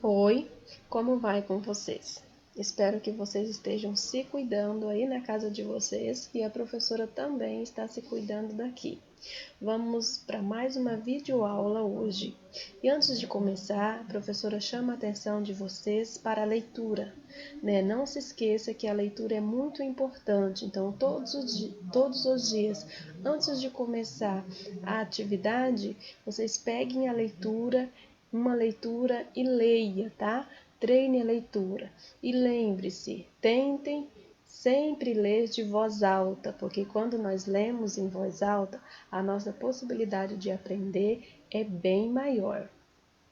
Oi, como vai com vocês? Espero que vocês estejam se cuidando aí na casa de vocês e a professora também está se cuidando daqui. Vamos para mais uma videoaula hoje. E antes de começar, a professora chama a atenção de vocês para a leitura, né? Não se esqueça que a leitura é muito importante, então todos os dias, antes de começar a atividade, vocês peguem a leitura, uma leitura e leia, tá? Treine a leitura. E lembre-se, tentem sempre ler de voz alta, porque quando nós lemos em voz alta, a nossa possibilidade de aprender é bem maior.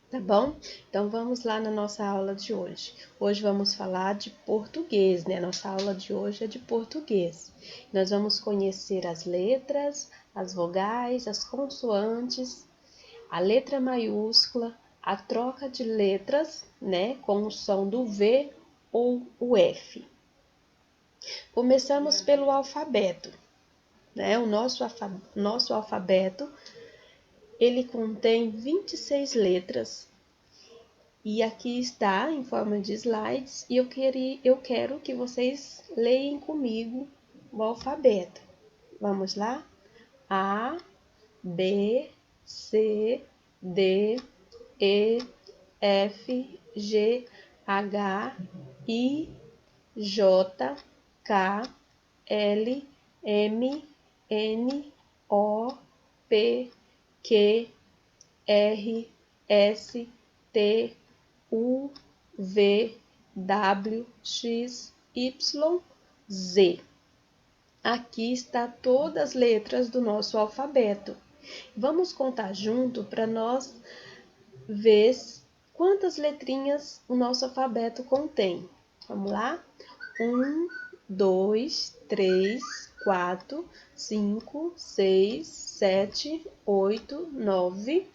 Tá bom? Então vamos lá na nossa aula de hoje. Hoje vamos falar de português, né? Nossa aula de hoje é de português. Nós vamos conhecer as letras, as vogais, as consoantes, a letra maiúscula, a troca de letras, né, com o som do V ou o F. Começamos pelo alfabeto, né? O nosso alfabeto, ele contém 26 letras. E aqui está em forma de slides e eu quero que vocês leiam comigo o alfabeto. Vamos lá? A, B, C, D, E, F, G, H, I, J, K, L, M, N, O, P, Q, R, S, T, U, V, W, X, Y, Z. Aqui está todas as letras do nosso alfabeto. Vamos contar junto para nós ver quantas letrinhas o nosso alfabeto contém. Vamos lá? 1, 2, 3, 4, 5, 6, 7, 8, 9,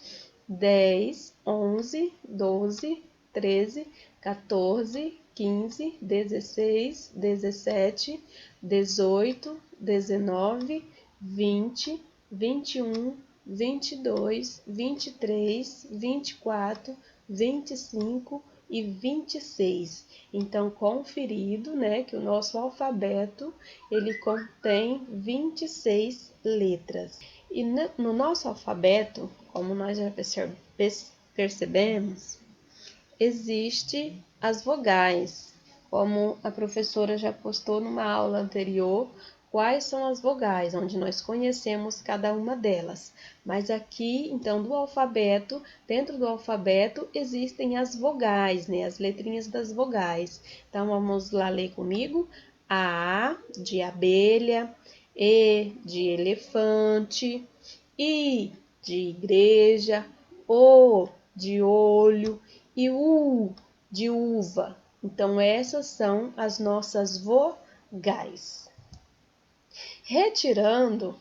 10, 11, 12, 13, 14, 15, 16, 17, 18, 19, 20, 21, 22, 23, 24, 25 e 26. Então, conferido, né, que o nosso alfabeto, ele contém 26 letras. E no nosso alfabeto, como nós já percebemos, existe as vogais, como a professora já postou numa aula anterior, quais são as vogais, onde nós conhecemos cada uma delas. Mas aqui, então, dentro do alfabeto, existem as vogais, né? As letrinhas das vogais. Então, vamos lá ler comigo. A de abelha, E de elefante, I de igreja, O de olho e U de uva. Então, essas são as nossas vogais. Retirando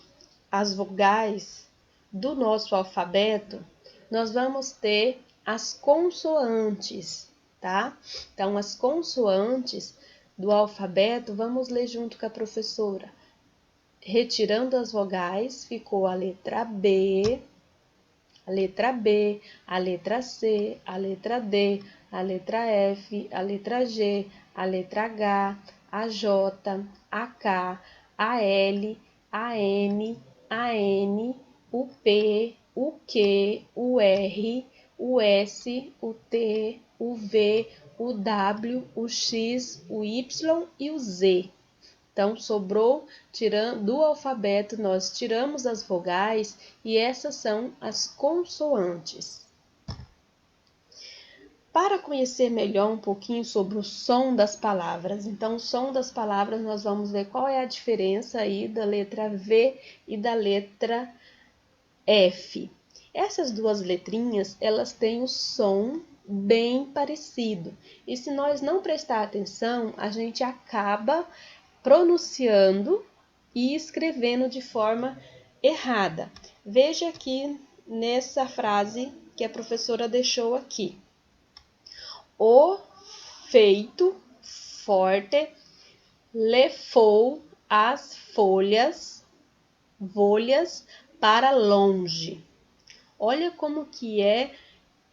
as vogais do nosso alfabeto, nós vamos ter as consoantes, tá? Então, as consoantes do alfabeto, vamos ler junto com a professora. Retirando as vogais, ficou a letra B, a letra B, a letra C, a letra D, a letra F, a letra G, a letra H, a J, a K, a L, a M, a N, o P, o Q, o R, o S, o T, o V, o W, o X, o Y e o Z. Então, sobrou, do alfabeto, nós tiramos as vogais e essas são as consoantes. Para conhecer melhor um pouquinho sobre o som das palavras, então, o som das palavras, nós vamos ver qual é a diferença aí da letra V e da letra F. Essas duas letrinhas, elas têm o som bem parecido. E se nós não prestar atenção, a gente acaba pronunciando e escrevendo de forma errada. Veja aqui nessa frase que a professora deixou aqui. O feito forte levou as folhas para longe. Olha como que é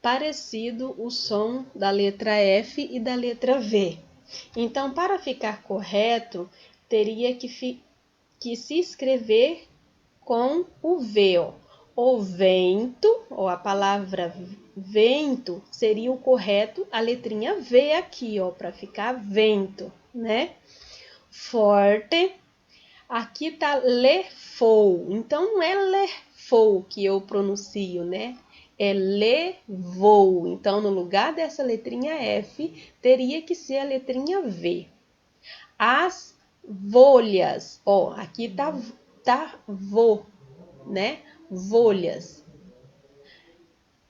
parecido o som da letra F e da letra V. Então, para ficar correto, teria que se escrever com o V, ó. O vento, ou a palavra vento, seria o correto, a letrinha V aqui, ó, para ficar vento, né? Forte, aqui tá lefou, então não é lefou que eu pronuncio, né? É levou, então no lugar dessa letrinha F, teria que ser a letrinha V. As volhas, ó, aqui tá vo, né? Volhas.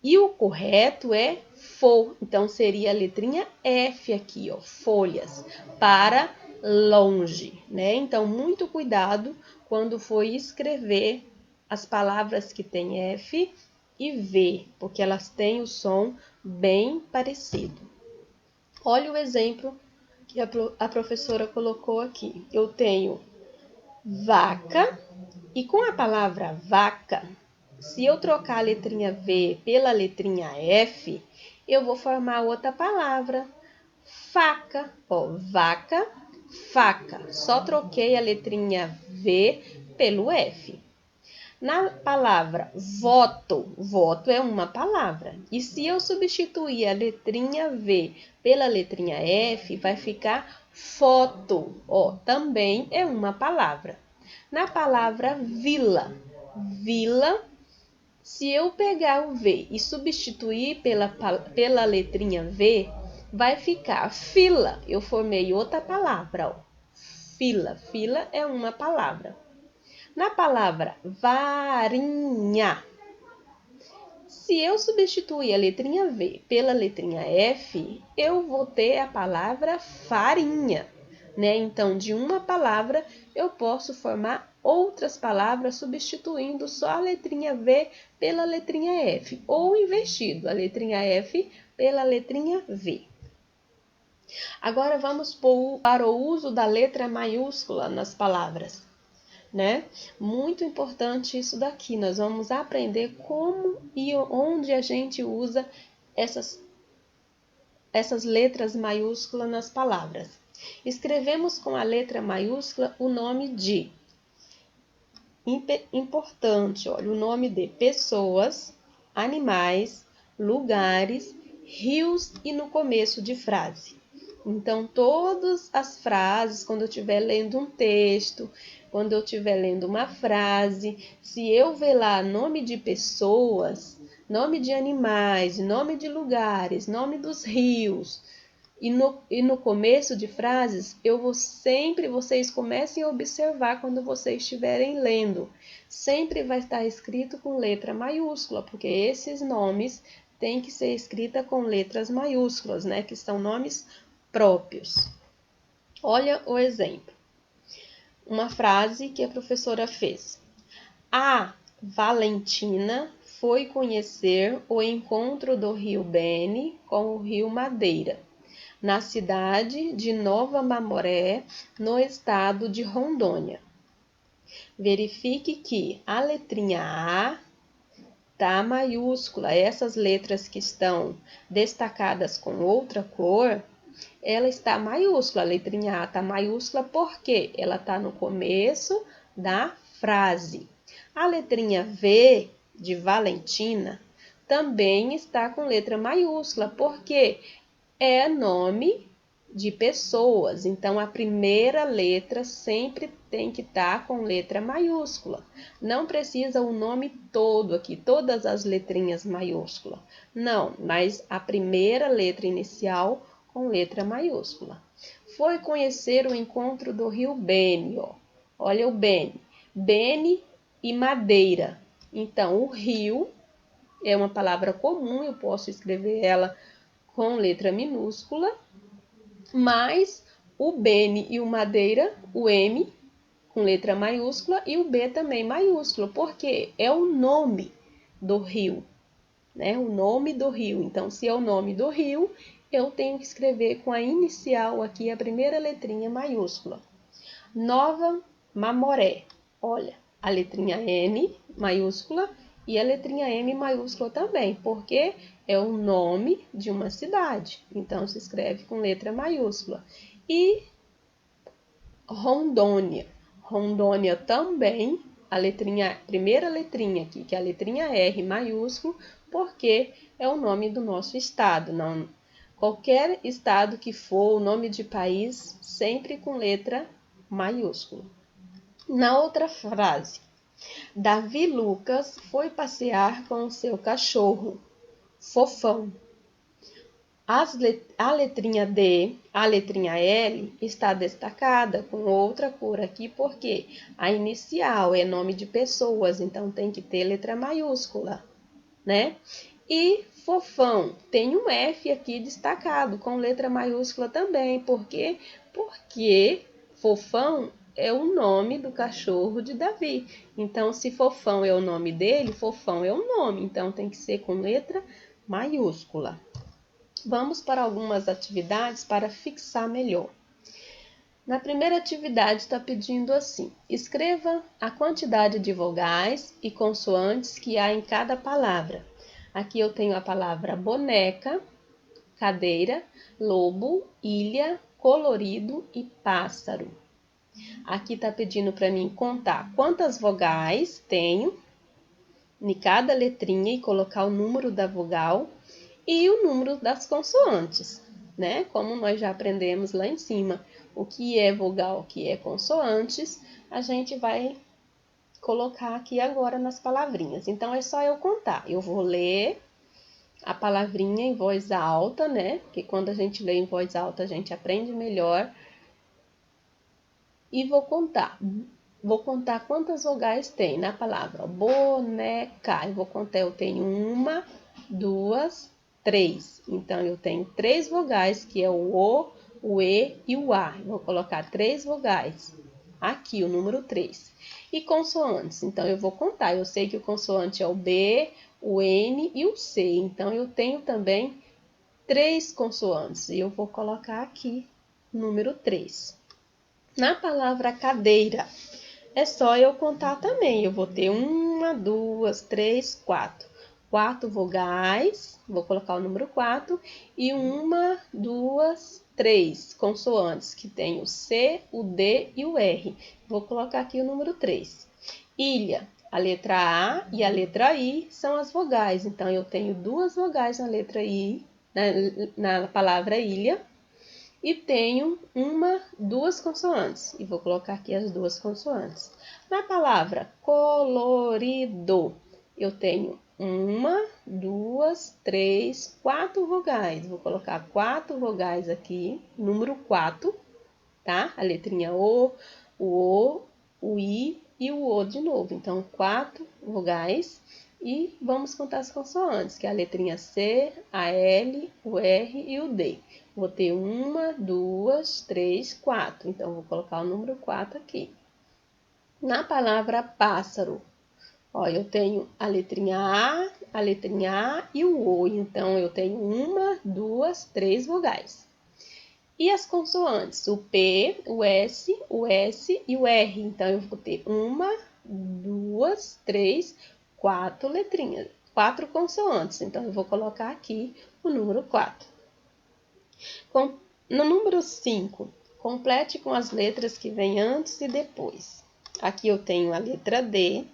E o correto é fo, então seria a letrinha F aqui, ó, folhas, para longe, né? Então, muito cuidado quando for escrever as palavras que têm F e V, porque elas têm o som bem parecido. Olha o exemplo que a professora colocou aqui. Eu tenho vaca, e com a palavra vaca, se eu trocar a letrinha V pela letrinha F, eu vou formar outra palavra, faca. Ó, vaca, faca. Só troquei a letrinha V pelo F. Na palavra voto, voto é uma palavra. E se eu substituir a letrinha V pela letrinha F, vai ficar foto. Ó, também é uma palavra. Na palavra vila, vila, se eu pegar o V e substituir pela letrinha V, vai ficar fila. Eu formei outra palavra, ó. Fila, fila é uma palavra. Na palavra varinha, se eu substituir a letrinha V pela letrinha F, eu vou ter a palavra farinha, né? Então, de uma palavra, eu posso formar outras palavras substituindo só a letrinha V pela letrinha F, ou invertido, a letrinha F pela letrinha V. Agora, vamos para o uso da letra maiúscula nas palavras, né? Muito importante isso daqui. Nós vamos aprender como e onde a gente usa essas letras maiúsculas nas palavras. Escrevemos com a letra maiúscula o nome de, importante, olha, o nome de pessoas, animais, lugares, rios e no começo de frase. Então, todas as frases, quando eu estiver lendo um texto, quando eu estiver lendo uma frase, se eu ver lá nome de pessoas, nome de animais, nome de lugares, nome dos rios, e no começo de frases, vocês comecem a observar quando vocês estiverem lendo. Sempre vai estar escrito com letra maiúscula, porque esses nomes têm que ser escritos com letras maiúsculas, né? Que são nomes próprios. Olha o exemplo. Uma frase que a professora fez. A Valentina foi conhecer o encontro do rio Beni com o rio Madeira, na cidade de Nova Mamoré, no estado de Rondônia. Verifique que a letrinha A tá maiúscula. Essas letras que estão destacadas com outra cor, ela está maiúscula. A letrinha A está maiúscula porque ela está no começo da frase. A letrinha V de Valentina também está com letra maiúscula porque é nome de pessoas. Então, a primeira letra sempre tem que estar com letra maiúscula. Não precisa o nome todo aqui, todas as letrinhas maiúsculas. Não, mas a primeira letra inicial com letra maiúscula. Foi conhecer o encontro do rio Beni, ó. Olha o Beni. Beni e Madeira. Então, o rio é uma palavra comum, eu posso escrever ela com letra minúscula, mas o Beni e o Madeira, o M com letra maiúscula e o B também maiúsculo, porque é o nome do rio, né? O nome do rio. Então, se é o nome do rio, eu tenho que escrever com a inicial aqui, a primeira letrinha maiúscula. Nova Mamoré. Olha, a letrinha N maiúscula E a letrinha M maiúscula também, porque é o nome de uma cidade. Então, se escreve com letra maiúscula. E Rondônia. Rondônia também, primeira letrinha aqui, que é a letrinha R maiúsculo, porque é o nome do nosso estado. Não, qualquer estado que for, o nome de país, sempre com letra maiúscula. Na outra frase, Davi Lucas foi passear com o seu cachorro, Fofão. A letrinha D, a letrinha L está destacada com outra cor aqui, porque a inicial é nome de pessoas, então tem que ter letra maiúscula, né? E Fofão tem um F aqui destacado com letra maiúscula também, porque Fofão é o nome do cachorro de Davi. Então, se Fofão é o nome dele, Fofão é o nome, então tem que ser com letra maiúscula. Vamos para algumas atividades para fixar melhor. Na primeira atividade está pedindo assim: escreva a quantidade de vogais e consoantes que há em cada palavra. Aqui eu tenho a palavra boneca, cadeira, lobo, ilha, colorido e pássaro. Aqui está pedindo para mim contar quantas vogais tenho em cada letrinha e colocar o número da vogal e o número das consoantes, né? Como nós já aprendemos lá em cima, o que é vogal, o que é consoantes, a gente vai colocar aqui agora nas palavrinhas. Então, é só eu contar. Eu vou ler a palavrinha em voz alta, né? Porque quando a gente lê em voz alta, a gente aprende melhor. E vou contar. Vou contar quantas vogais tem na palavra boneca. Eu vou contar, eu tenho 1, 2, 3. Então, eu tenho 3 vogais, que é o E e o A. Eu vou colocar 3 vogais. Aqui, o número 3. E consoantes. Então, eu vou contar. Eu sei que o consoante é o B, o N e o C. Então, eu tenho também 3 consoantes. E eu vou colocar aqui o número 3. Na palavra cadeira, é só eu contar também. Eu vou ter 1, 2, 3, 4. 4 vogais, vou colocar o número 4. E 1, 2, 3 consoantes, que tem o C, o D e o R. Vou colocar aqui o número 3. Ilha, a letra A e a letra I são as vogais. Então, eu tenho 2 vogais na letra I, na palavra ilha. E tenho 2 consoantes. E vou colocar aqui as 2 consoantes. Na palavra colorido, eu tenho 1, 2, 3, 4 vogais. Vou colocar 4 vogais aqui, número 4, tá? A letrinha o I e o O de novo. Então, 4 vogais. E vamos contar as consoantes, que é a letrinha C, a L, o R e o D. Vou ter 1, 2, 3, 4. Então, vou colocar o número 4 aqui. Na palavra pássaro, ó, eu tenho a letrinha A e o O. Então, eu tenho 1, 2, 3 vogais. E as consoantes, o P, o S e o R. Então, eu vou ter 1, 2, 3, 4 letrinhas, 4 consoantes. Então, eu vou colocar aqui o número 4. No número 5, complete com as letras que vêm antes e depois. Aqui eu tenho a letra D,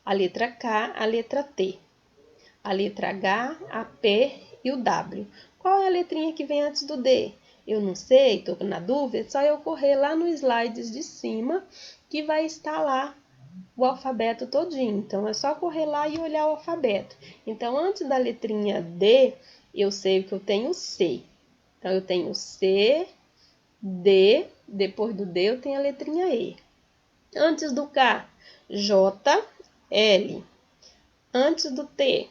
a letra K, a letra T, a letra H, a P e o W. Qual é a letrinha que vem antes do D? Eu não sei, estou na dúvida, é só eu correr lá no slides de cima que vai estar lá o alfabeto todinho. Então, é só correr lá e olhar o alfabeto. Então, antes da letrinha D, eu sei que eu tenho C. Então, eu tenho C, D, depois do D eu tenho a letrinha E. Antes do K, J, L. Antes do T,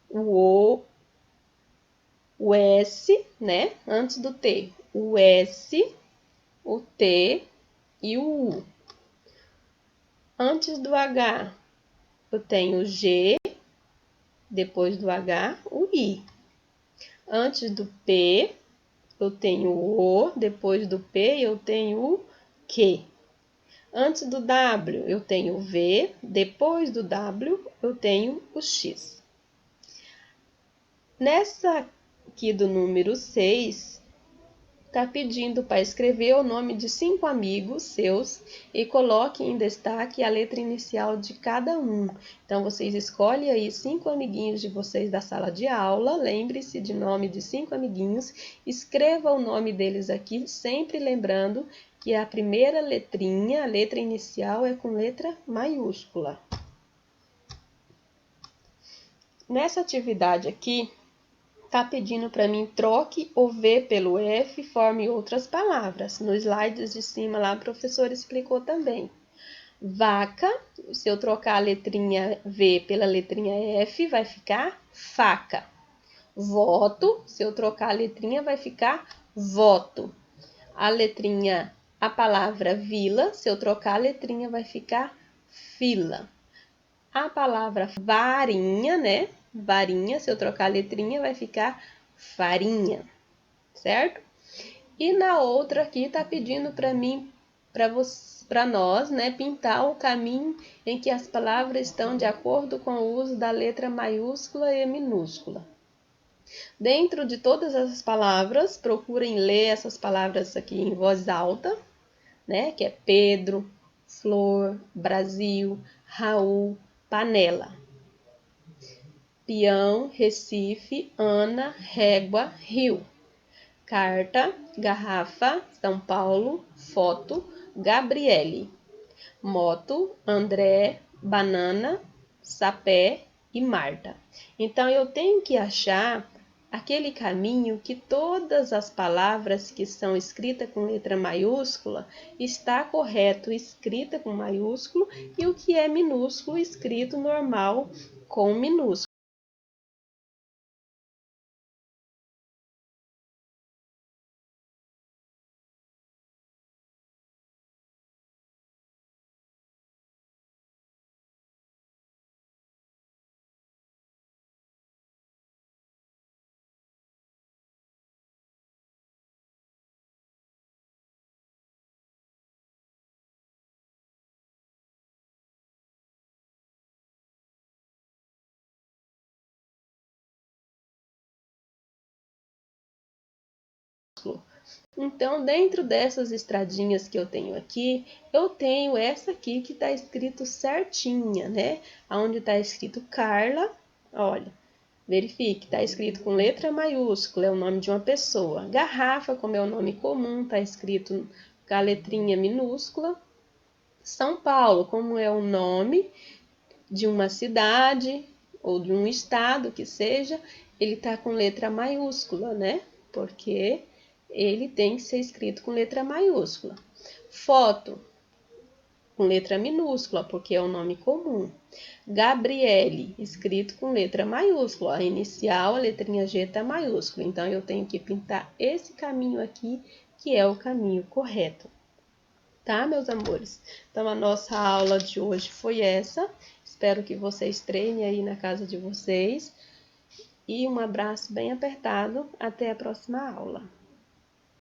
o S, né? Antes do T, o S, o T e o U. Antes do H, eu tenho o G, depois do H, o I. Antes do P, eu tenho o O, depois do P eu tenho o Q. Antes do W, eu tenho o V. Depois do W, eu tenho o X. Nessa aqui do número 6, está pedindo para escrever o nome de 5 amigos seus e coloque em destaque a letra inicial de cada um. Então, vocês escolhem aí 5 amiguinhos de vocês da sala de aula, lembre-se de nome de 5 amiguinhos, escreva o nome deles aqui, sempre lembrando que a primeira letrinha, a letra inicial, é com letra maiúscula. Nessa atividade aqui, está pedindo para mim troque o V pelo F e forme outras palavras. No slides de cima lá, a professora explicou também. Vaca, se eu trocar a letrinha V pela letrinha F, vai ficar faca. Voto, se eu trocar a letrinha, vai ficar voto. A palavra vila, se eu trocar a letrinha, vai ficar fila. A palavra varinha, né? Varinha, se eu trocar a letrinha, vai ficar farinha, certo? E na outra aqui tá pedindo para mim, para nós, né, pintar o caminho em que as palavras estão de acordo com o uso da letra maiúscula e minúscula. Dentro de todas essas palavras, procurem ler essas palavras aqui em voz alta, né, que é Pedro, flor, Brasil, Raul, panela. Peão, Recife, Ana, régua, rio. Carta, garrafa, São Paulo, foto, Gabriele. Moto, André, banana, sapé e Marta. Então, eu tenho que achar aquele caminho que todas as palavras que são escritas com letra maiúscula está correto escrita com maiúsculo e o que é minúsculo escrito normal com minúsculo. Então, dentro dessas estradinhas que eu tenho aqui, eu tenho essa aqui que está escrito certinha, né? Onde está escrito Carla, olha, verifique, está escrito com letra maiúscula, é o nome de uma pessoa. Garrafa, como é o nome comum, está escrito com a letrinha minúscula. São Paulo, como é o nome de uma cidade ou de um estado que seja, ele está com letra maiúscula, né? Porque ele tem que ser escrito com letra maiúscula. Foto, com letra minúscula, porque é o nome comum. Gabriele, escrito com letra maiúscula. A inicial, a letrinha G está maiúscula. Então, eu tenho que pintar esse caminho aqui, que é o caminho correto. Tá, meus amores? Então, a nossa aula de hoje foi essa. Espero que vocês treinem aí na casa de vocês. E um abraço bem apertado. Até a próxima aula.